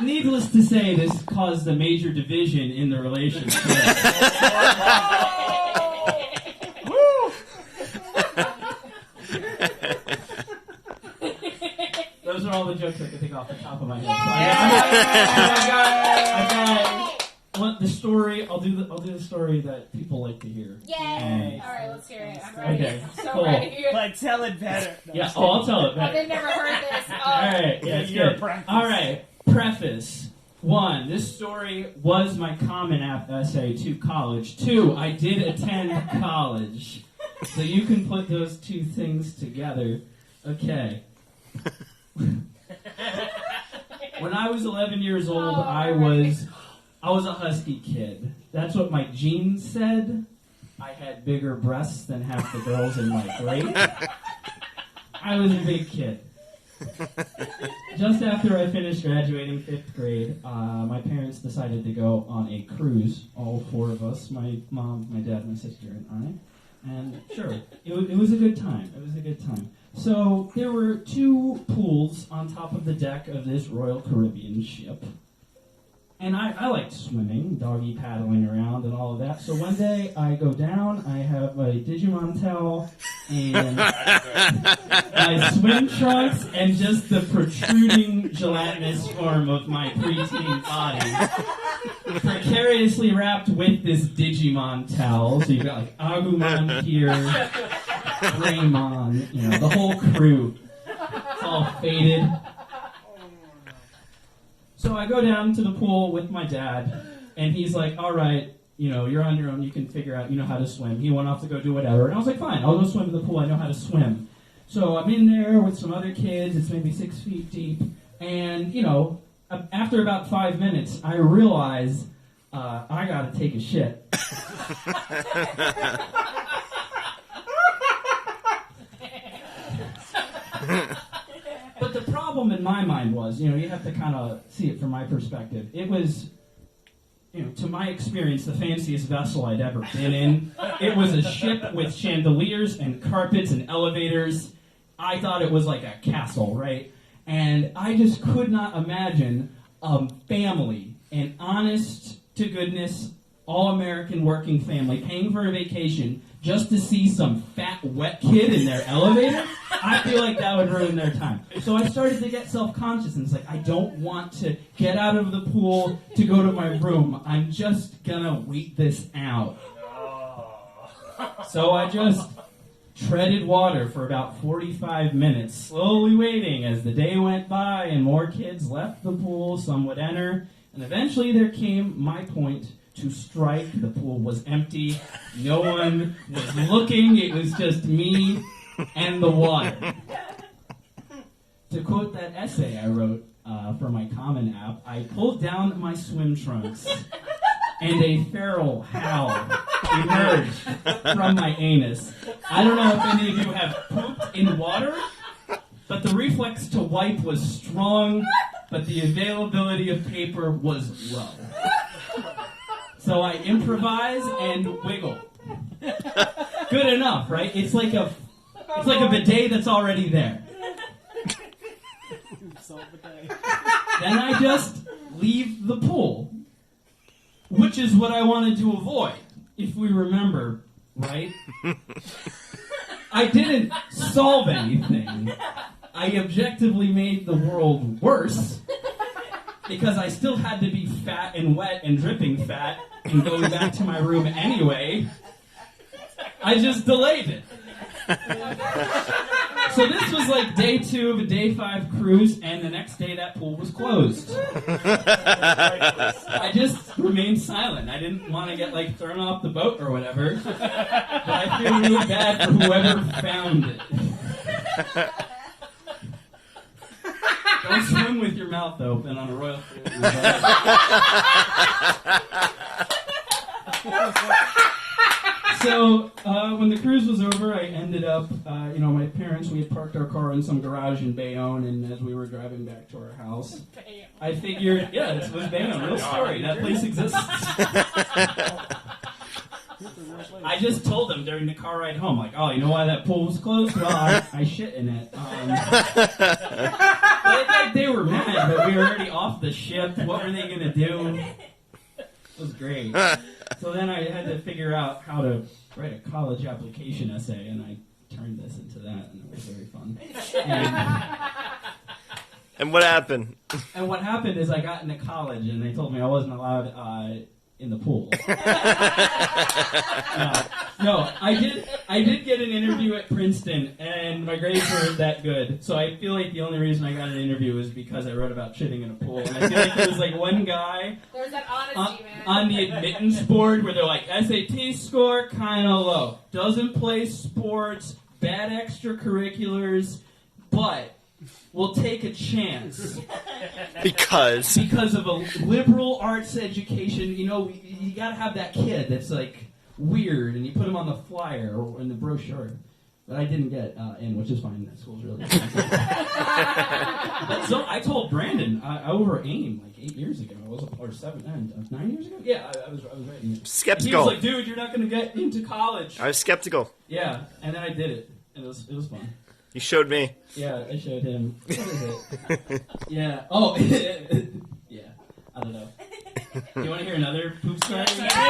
Needless to say, this caused a major division in the relationship. Those are all the jokes I can think off the top of my head. The story. I'll do the story that people like to hear. Yay! All right, let's hear it. I'm ready. Okay, So cool. ready. But tell it better. No, Yeah. Oh, I'll tell it Oh, better. they've never heard this. Oh. All right. Yeah, it's Your good. practice. All right. Preface. 1, this story was my Common App essay to college. 2, I did attend college. So you can put those two things together. Okay. When I was 11 years old, I was a husky kid. That's what my genes said. I had bigger breasts than half the girls in my grade. I was a big kid. Just after I finished graduating 5th grade, my parents decided to go on a cruise, all 4 of us, my mom, my dad, my sister, and I. And sure, it was a good time. It was a good time. So there were 2 pools on top of the deck of this Royal Caribbean ship. And I liked swimming, doggy paddling around and all of that. So one day I go down, I have a Digimon towel and my swim trunks and just the protruding gelatinous form of my preteen body. Precariously wrapped with this Digimon towel. So you've got like Agumon here, Greymon, the whole crew. It's all faded. So I go down to the pool with my dad, and he's like, all right, you're on your own, you can figure out, how to swim. He went off to go do whatever, and I was like, fine, I'll go swim in the pool, I know how to swim. So I'm in there with some other kids, it's maybe 6 feet deep, and, after about 5 minutes, I realize I gotta take a shit. But the problem in my mind was, you have to kind of see it from my perspective. It was, to my experience, the fanciest vessel I'd ever been in. It was a ship with chandeliers and carpets and elevators. I thought it was like a castle, right? And I just could not imagine a family, an honest-to-goodness, all-American working family, paying for a vacation just to see some fat, wet kid in their elevator. I feel like that would ruin their time. So I started to get self-conscious, and it's like, I don't want to get out of the pool to go to my room. I'm just gonna wait this out. So I just treaded water for about 45 minutes, slowly waiting as the day went by and more kids left the pool, some would enter, and eventually there came my point to strike. The pool was empty. No one was looking. It was just me and the water. To quote that essay I wrote for my Common App, I pulled down my swim trunks and a feral howl emerged from my anus. I don't know if any of you have pooped in water, but the reflex to wipe was strong, but the availability of paper was low. So I improvise and wiggle. Good enough, right? It's like a bidet that's already there. Then I just leave the pool, which is what I wanted to avoid, if we remember, right? I didn't solve anything. I objectively made the world worse because I still had to be fat and wet and dripping fat and going back to my room anyway. I just delayed it. So this was like day 2 of a day 5 cruise, and the next day that pool was closed. I just remained silent. I didn't want to get thrown off the boat or whatever. But I feel really bad for whoever found it. Don't swim with your mouth open on a Royal Caribbean boat. So, when the cruise was over, I ended up, my parents, we had parked our car in some garage in Bayonne, and as we were driving back to our house, I figured, yeah, this was Bayonne, real story, that place exists. I just told them during the car ride home, like, oh, you know why that pool was closed? Well, I shit in it. But they were mad. we were already off the ship. What were they going to do? It was great. So then I had to figure out how to write a college application essay, and I turned this into that, and it was very fun. And what happened? And what happened is I got into college, and they told me I wasn't allowed in the pool. No, I did get an interview at Princeton, and my grades weren't that good. So I feel like the only reason I got an interview was because I wrote about shitting in a pool. And I feel like there was like one guy There's that honesty, man. on the admittance board where they're like, SAT score, kind of low. Doesn't play sports, bad extracurriculars, but will take a chance. Because Because of a liberal arts education, you know, you gotta have that kid that's like weird, and you put him on the flyer or in the brochure. But I didn't get in, which is fine. That school's really expensive. But so I told Brandon I over AIM like 8 years ago. I was or 9 years ago. Yeah, I was right. He skeptical. was like, "Dude, you're not gonna get into college." I was skeptical. Yeah, and then I did it, and it was fun. You showed me. Yeah, I showed him. What is it? Yeah. Oh, yeah. I don't know. You want to hear another poop story?